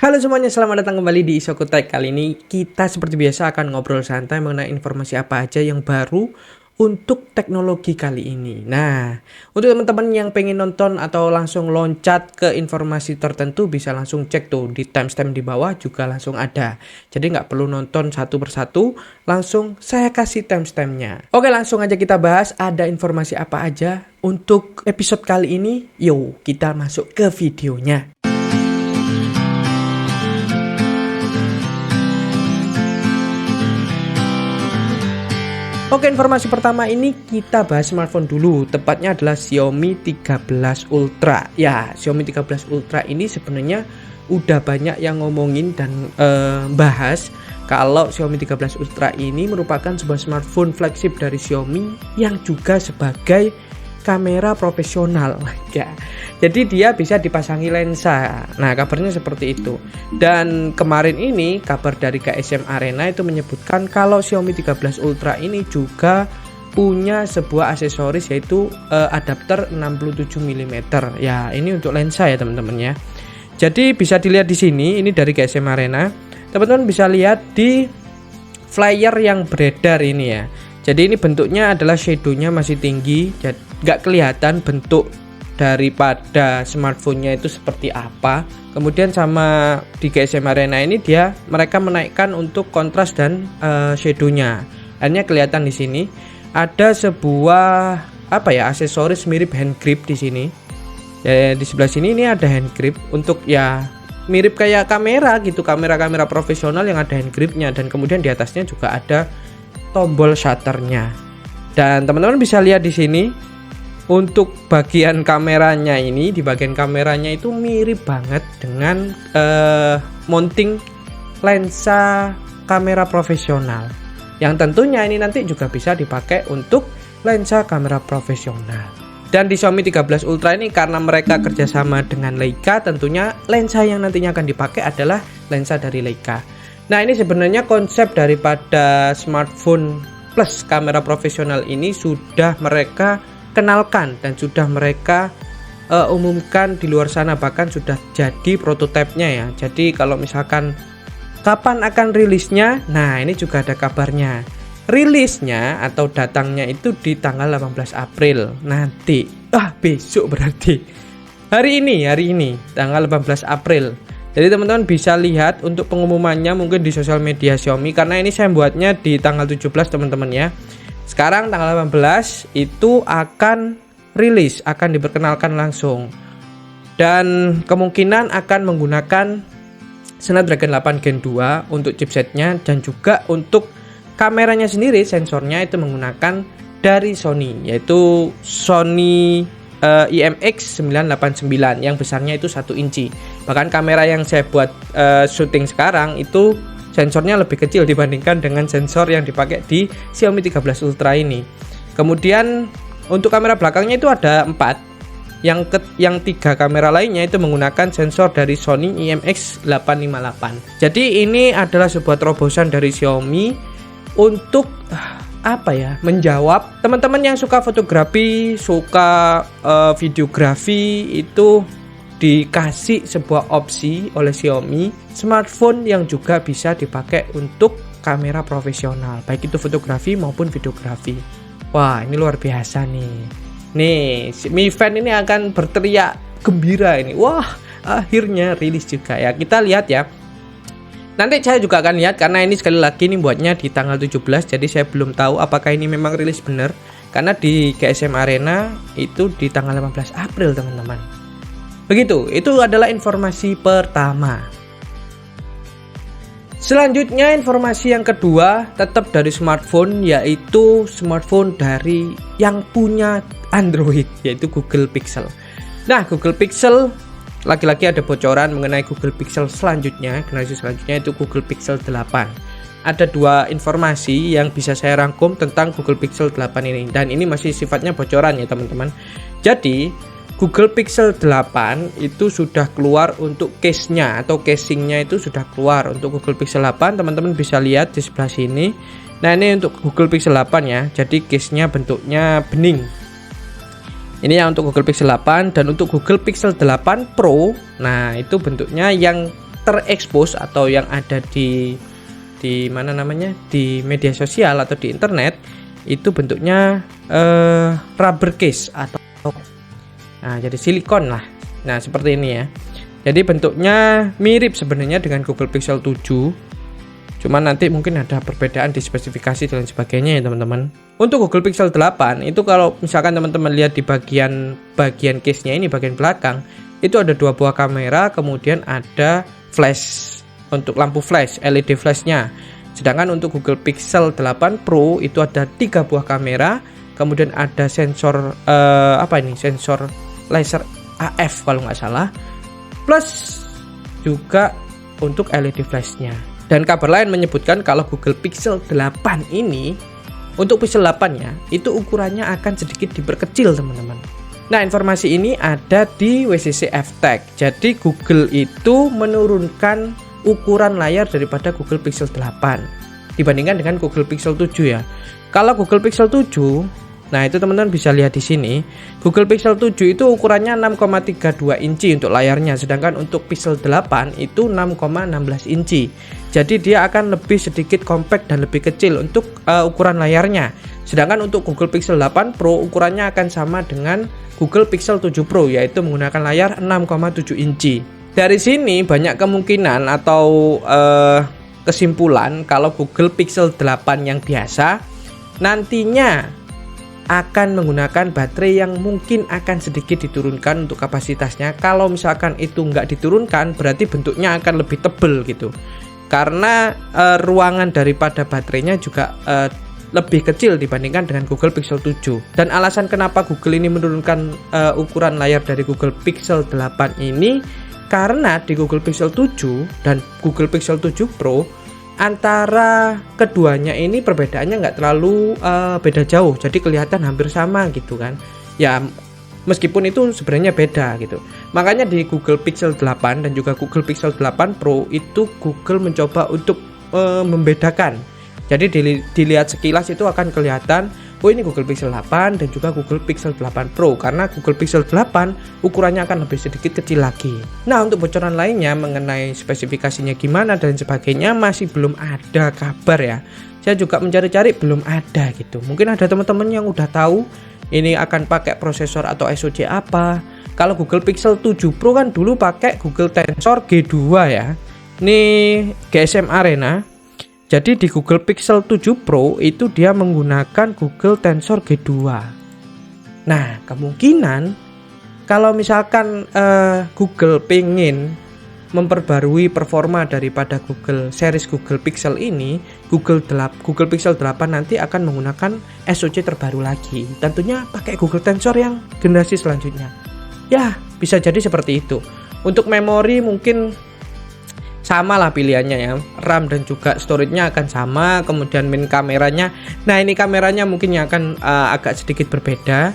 Halo semuanya, selamat datang kembali di Isoku Tech. Kali ini kita seperti biasa akan ngobrol santai mengenai informasi apa aja yang baru untuk teknologi kali ini. Nah, untuk teman-teman yang pengen nonton atau langsung loncat ke informasi tertentu bisa langsung cek tuh di timestamp di bawah juga langsung ada. Jadi nggak perlu nonton satu persatu, langsung saya kasih timestampnya. Oke, langsung aja kita bahas ada informasi apa aja untuk episode kali ini. Yuk, kita masuk ke videonya. Oke, informasi pertama ini kita bahas smartphone dulu. Tepatnya adalah Xiaomi 13 Ultra. Ya, Xiaomi 13 Ultra ini sebenarnya udah banyak yang ngomongin dan bahas kalau Xiaomi 13 Ultra ini merupakan sebuah smartphone flagship dari Xiaomi yang juga sebagai kamera profesional ya. Jadi dia bisa dipasangi lensa. Nah, kabarnya seperti itu. Dan kemarin ini kabar dari GSM Arena itu menyebutkan kalau Xiaomi 13 Ultra ini juga punya sebuah aksesoris yaitu adapter 67 mm. Ya, ini untuk lensa ya teman-teman ya. Jadi bisa dilihat di sini, ini dari GSM Arena. Teman-teman bisa lihat di flyer yang beredar ini ya. Jadi ini bentuknya adalah shadow-nya masih tinggi, nggak kelihatan bentuk daripada smartphone-nya itu seperti apa. Kemudian sama di GSM Arena ini mereka menaikkan untuk kontras dan shadow-nya. Akhirnya kelihatan di sini ada sebuah aksesoris mirip hand grip di sini. Ya, di sebelah sini ini ada hand grip untuk ya mirip kayak kamera gitu, kamera profesional yang ada hand gripnya, dan kemudian di atasnya juga ada tombol shutternya. Dan teman-teman bisa lihat di sini untuk bagian kameranya ini, di bagian kameranya itu mirip banget dengan mounting lensa kamera profesional, yang tentunya ini nanti juga bisa dipakai untuk lensa kamera profesional. Dan di Xiaomi 13 Ultra ini karena mereka kerjasama dengan Leica, tentunya lensa yang nantinya akan dipakai adalah lensa dari Leica. Nah, ini sebenarnya konsep daripada smartphone plus kamera profesional ini sudah mereka kenalkan dan sudah mereka umumkan di luar sana, bahkan sudah jadi prototipenya ya. Jadi kalau misalkan kapan akan rilisnya, nah ini juga ada kabarnya. Rilisnya atau datangnya itu di tanggal 18 April nanti. Besok berarti. Hari ini tanggal 18 April. Jadi teman-teman bisa lihat untuk pengumumannya mungkin di sosial media Xiaomi, karena ini saya buatnya di tanggal 17 teman-teman ya. Sekarang tanggal 18 itu akan rilis, akan diperkenalkan langsung. Dan kemungkinan akan menggunakan Snapdragon 8 Gen 2 untuk chipsetnya, dan juga untuk kameranya sendiri, sensornya itu menggunakan dari Sony, yaitu Sony IMX989 yang besarnya itu 1 inci. Bahkan kamera yang saya buat syuting sekarang itu sensornya lebih kecil dibandingkan dengan sensor yang dipakai di Xiaomi 13 Ultra ini. Kemudian untuk kamera belakangnya itu ada 4. Yang 3 kamera lainnya itu menggunakan sensor dari Sony IMX858. Jadi ini adalah sebuah terobosan dari Xiaomi untuk menjawab teman-teman yang suka fotografi, suka videografi, itu dikasih sebuah opsi oleh Xiaomi smartphone yang juga bisa dipakai untuk kamera profesional, baik itu fotografi maupun videografi. Wah, ini luar biasa nih. Nih, Mi Fan ini akan berteriak gembira ini. Wah, akhirnya rilis juga ya. Kita lihat ya. Nanti saya juga akan lihat, karena ini sekali lagi ini buatnya di tanggal 17, jadi saya belum tahu apakah ini memang rilis benar, karena di GSM Arena itu di tanggal 18 April teman-teman. Begitu, itu adalah informasi pertama. Selanjutnya informasi yang kedua tetap dari smartphone, yaitu smartphone dari yang punya Android, yaitu Google Pixel. Nah, Google Pixel lagi-lagi ada bocoran mengenai Google Pixel selanjutnya, generasi selanjutnya itu Google Pixel 8. Ada 2 informasi yang bisa saya rangkum tentang Google Pixel 8 ini, dan ini masih sifatnya bocoran ya teman-teman. Jadi Google Pixel 8 itu sudah keluar untuk case-nya atau casingnya itu sudah keluar untuk Google Pixel 8. Teman-teman bisa lihat di sebelah sini. Nah, ini untuk Google Pixel 8 ya. Jadi case-nya bentuknya bening. Ini yang untuk Google Pixel 8, dan untuk Google Pixel 8 Pro, nah itu bentuknya yang terekspos atau yang ada di mana namanya, di media sosial atau di internet, itu bentuknya rubber case atau jadi silikon lah. Nah, seperti ini ya. Jadi bentuknya mirip sebenarnya dengan Google Pixel 7. Cuman nanti mungkin ada perbedaan di spesifikasi dan sebagainya ya teman-teman. Untuk Google Pixel 8 itu kalau misalkan teman-teman lihat di bagian case-nya ini, bagian belakang, itu ada 2 buah kamera, kemudian ada flash untuk lampu flash, LED flashnya. Sedangkan untuk Google Pixel 8 Pro itu ada 3 buah kamera, kemudian ada sensor sensor laser AF kalau nggak salah, plus juga untuk LED flashnya. Dan kabar lain menyebutkan kalau Google Pixel 8 ini, untuk Pixel 8 ya, itu ukurannya akan sedikit diperkecil teman-teman. Nah, informasi ini ada di WCC F-Tech. Jadi Google itu menurunkan ukuran layar daripada Google Pixel 8 dibandingkan dengan Google Pixel 7 ya. Kalau Google Pixel 7, nah itu teman-teman bisa lihat di sini, Google Pixel 7 itu ukurannya 6,32 inci untuk layarnya, sedangkan untuk Pixel 8 itu 6,16 inci. Jadi dia akan lebih sedikit compact dan lebih kecil untuk ukuran layarnya. Sedangkan untuk Google Pixel 8 Pro ukurannya akan sama dengan Google Pixel 7 Pro, yaitu menggunakan layar 6,7 inci. Dari sini banyak kemungkinan atau kesimpulan kalau Google Pixel 8 yang biasa nantinya akan menggunakan baterai yang mungkin akan sedikit diturunkan untuk kapasitasnya. Kalau misalkan itu nggak diturunkan, berarti bentuknya akan lebih tebal gitu. Karena ruangan daripada baterainya juga lebih kecil dibandingkan dengan Google Pixel 7. Dan alasan kenapa Google ini menurunkan ukuran layar dari Google Pixel 8 ini, karena di Google Pixel 7 dan Google Pixel 7 Pro, antara keduanya ini perbedaannya nggak terlalu beda jauh, jadi kelihatan hampir sama gitu kan ya, meskipun itu sebenarnya beda gitu. Makanya di Google Pixel 8 dan juga Google Pixel 8 Pro itu Google mencoba untuk membedakan. Jadi dilihat sekilas itu akan kelihatan, oh ini Google Pixel 8 dan juga Google Pixel 8 Pro, karena Google Pixel 8 ukurannya akan lebih sedikit kecil lagi. Nah, untuk bocoran lainnya mengenai spesifikasinya gimana dan sebagainya masih belum ada kabar ya. Saya juga mencari-cari belum ada gitu. Mungkin ada teman-teman yang udah tahu ini akan pakai prosesor atau SoC apa. Kalau Google Pixel 7 Pro kan dulu pakai Google Tensor G2 ya. Ini GSM Arena. Jadi di Google Pixel 7 Pro itu dia menggunakan Google Tensor G2. Nah, kemungkinan kalau misalkan Google pengen memperbarui performa daripada series Google Pixel ini, Google Pixel 8 nanti akan menggunakan SoC terbaru lagi. Tentunya pakai Google Tensor yang generasi selanjutnya. Ya, bisa jadi seperti itu. Untuk memori mungkin sama lah pilihannya ya, RAM dan juga storage-nya akan sama, kemudian main kameranya, nah ini kameranya mungkin yang akan agak sedikit berbeda,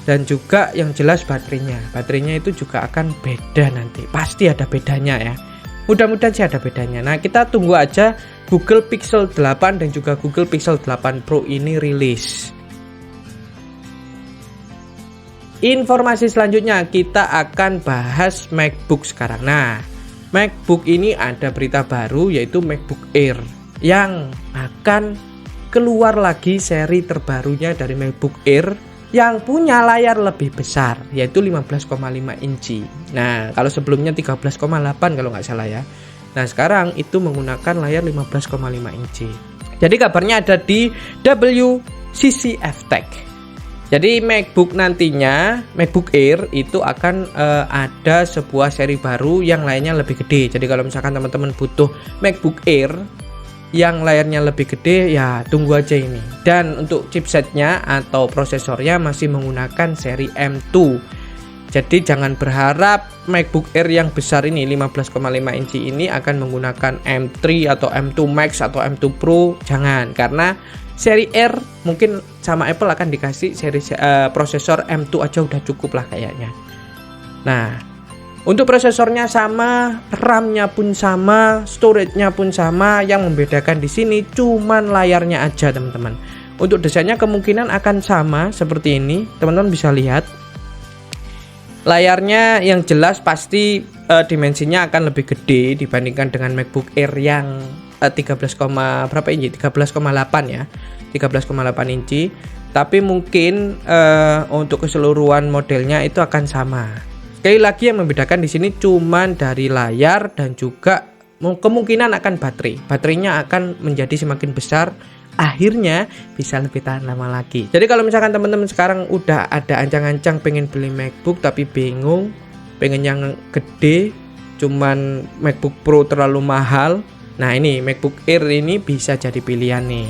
dan juga yang jelas baterainya itu juga akan beda nanti, pasti ada bedanya ya, mudah-mudahan sih ada bedanya. Nah, kita tunggu aja Google Pixel 8 dan juga Google Pixel 8 Pro ini rilis. Informasi selanjutnya kita akan bahas MacBook sekarang. Nah, MacBook ini ada berita baru, yaitu MacBook Air yang akan keluar lagi seri terbarunya dari MacBook Air yang punya layar lebih besar, yaitu 15,5 inci. Nah, kalau sebelumnya 13,8 kalau nggak salah ya. Nah, sekarang itu menggunakan layar 15,5 inci. Jadi kabarnya ada di WCC F-Tech. Jadi MacBook nantinya, MacBook Air itu akan ada sebuah seri baru yang layarnya lebih gede. Jadi kalau misalkan teman-teman butuh MacBook Air yang layarnya lebih gede, ya tunggu aja ini. Dan untuk chipsetnya atau prosesornya masih menggunakan seri M2. Jadi jangan berharap MacBook Air yang besar ini 15,5 inci ini akan menggunakan M3 atau M2 Max atau M2 Pro. Jangan, karena seri Air mungkin sama Apple akan dikasih seri prosesor M2 aja udah cukup lah kayaknya. Nah, untuk prosesornya sama, RAM-nya pun sama, storage-nya pun sama. Yang membedakan di sini cuman layarnya aja, teman-teman. Untuk desainnya kemungkinan akan sama seperti ini. Teman-teman bisa lihat. Layarnya yang jelas pasti dimensinya akan lebih gede dibandingkan dengan MacBook Air yang 13, inci? 13,8 ya. 13,8 inci. Tapi mungkin untuk keseluruhan modelnya itu akan sama. Sekali lagi yang membedakan di sini cuman dari layar dan juga kemungkinan akan baterai. Baterainya akan menjadi semakin besar, akhirnya bisa lebih tahan lama lagi. Jadi kalau misalkan teman-teman sekarang udah ada ancang-ancang pengen beli MacBook tapi bingung, pengen yang gede, cuman MacBook Pro terlalu mahal. Nah, ini MacBook Air ini bisa jadi pilihan nih.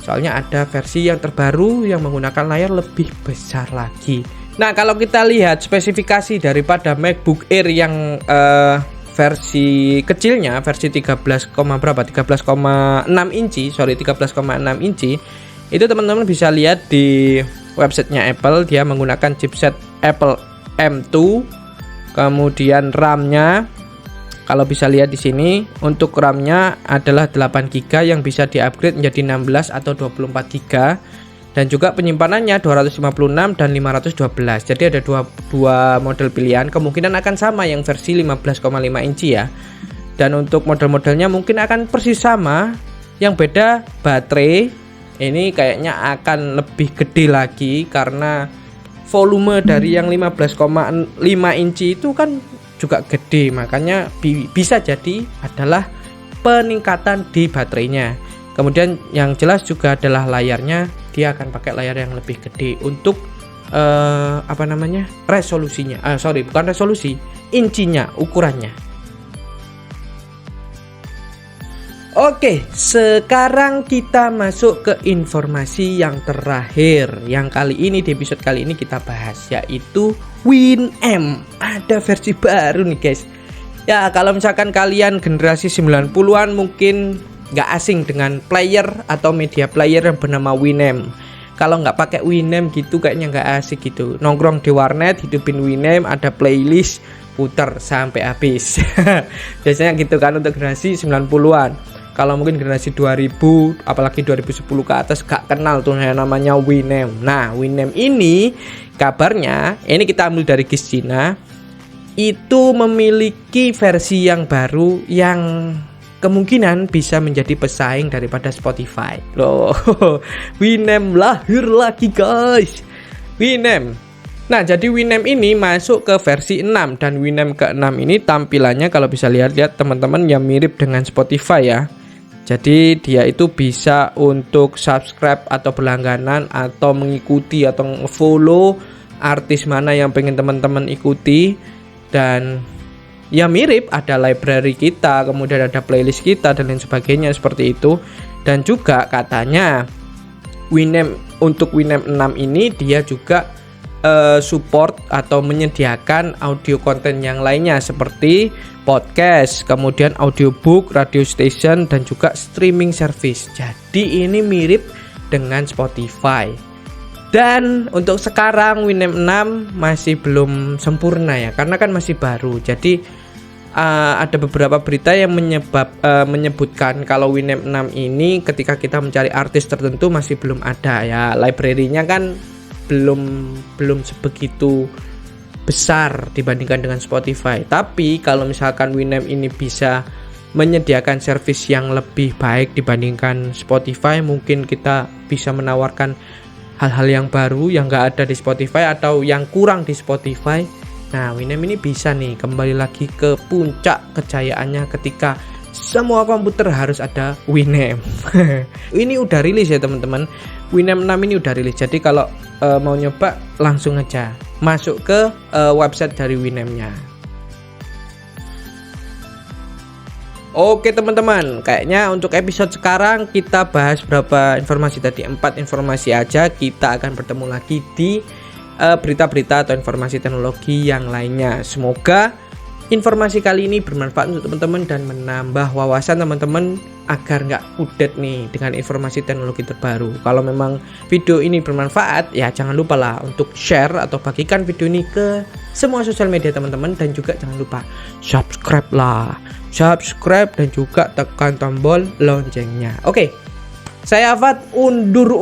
Soalnya ada versi yang terbaru yang menggunakan layar lebih besar lagi. Nah, kalau kita lihat spesifikasi daripada MacBook Air yang versi kecilnya, versi 13,6 inci, 13,6 inci, itu teman-teman bisa lihat di websitenya Apple. Dia menggunakan chipset Apple M2, kemudian RAM-nya, kalau bisa lihat di sini, untuk RAM-nya adalah 8 GB yang bisa di-upgrade menjadi 16 atau 24 GB. Dan juga penyimpanannya 256 dan 512. Jadi ada dua model pilihan. Kemungkinan akan sama yang versi 15,5 inci ya. Dan untuk model-modelnya mungkin akan persis sama. Yang beda baterai. Ini kayaknya akan lebih gede lagi karena volume dari yang 15,5 inci itu kan juga gede. Makanya bisa jadi adalah peningkatan di baterainya. Kemudian yang jelas juga adalah layarnya. Dia akan pakai layar yang lebih gede untuk resolusinya. Bukan resolusi, incinya, ukurannya. Oke, sekarang kita masuk ke informasi yang terakhir. Yang kali ini, di episode kali ini kita bahas, yaitu Winamp. Ada versi baru nih guys. Ya, kalau misalkan kalian generasi 90-an mungkin nggak asing dengan player atau media player yang bernama Winamp. Kalau nggak pakai Winamp gitu kayaknya nggak asik gitu. Nongkrong di warnet, hidupin Winamp, ada playlist, putar sampai habis. Biasanya gitu kan untuk generasi 90-an. Kalau mungkin generasi 2000, apalagi 2010 ke atas gak kenal tuh yang namanya Winamp. Nah, Winamp ini kabarnya, ini kita ambil dari GIS Cina, itu memiliki versi yang baru yang kemungkinan bisa menjadi pesaing daripada Spotify. Loh, Winamp lahir lagi guys. Winamp. Nah, jadi Winamp ini masuk ke versi 6 dan Winamp ke-6 ini tampilannya kalau bisa lihat teman-teman yang mirip dengan Spotify ya. Jadi dia itu bisa untuk subscribe atau berlangganan atau mengikuti atau follow artis mana yang pengen teman-teman ikuti, dan ya mirip, ada library kita, kemudian ada playlist kita dan lain sebagainya seperti itu. Dan juga katanya Winamp, untuk Winamp 6 ini dia juga support atau menyediakan audio konten yang lainnya seperti podcast, kemudian audiobook, radio station, dan juga streaming service. Jadi ini mirip dengan Spotify. Dan untuk sekarang Winamp 6 masih belum sempurna ya, karena kan masih baru. Jadi ada beberapa berita yang menyebutkan kalau Winamp 6 ini ketika kita mencari artis tertentu masih belum ada ya. Library-nya kan belum sebegitu besar dibandingkan dengan Spotify. Tapi kalau misalkan Winamp ini bisa menyediakan service yang lebih baik dibandingkan Spotify, mungkin kita bisa menawarkan hal-hal yang baru yang gak ada di Spotify atau yang kurang di Spotify. Nah, Winamp ini bisa nih kembali lagi ke puncak kejayaannya ketika semua komputer harus ada Winamp. Ini udah rilis ya teman-teman. Winamp 6 ini udah rilis. Jadi kalau mau nyoba langsung aja masuk ke website dari Winamp-nya. Oke teman-teman, kayaknya untuk episode sekarang kita bahas berapa informasi tadi, 4 informasi aja. Kita akan bertemu lagi di berita-berita atau informasi teknologi yang lainnya. Semoga informasi kali ini bermanfaat untuk teman-teman dan menambah wawasan teman-teman agar nggak kudet nih dengan informasi teknologi terbaru. Kalau memang video ini bermanfaat, ya jangan lupa lah untuk share atau bagikan video ini ke semua sosial media teman-teman, dan juga jangan lupa subscribe dan juga tekan tombol loncengnya. Oke, saya Afat undur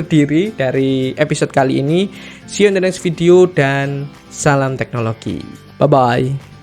diri dari episode kali ini. See you in the next video dan salam teknologi. Bye-bye.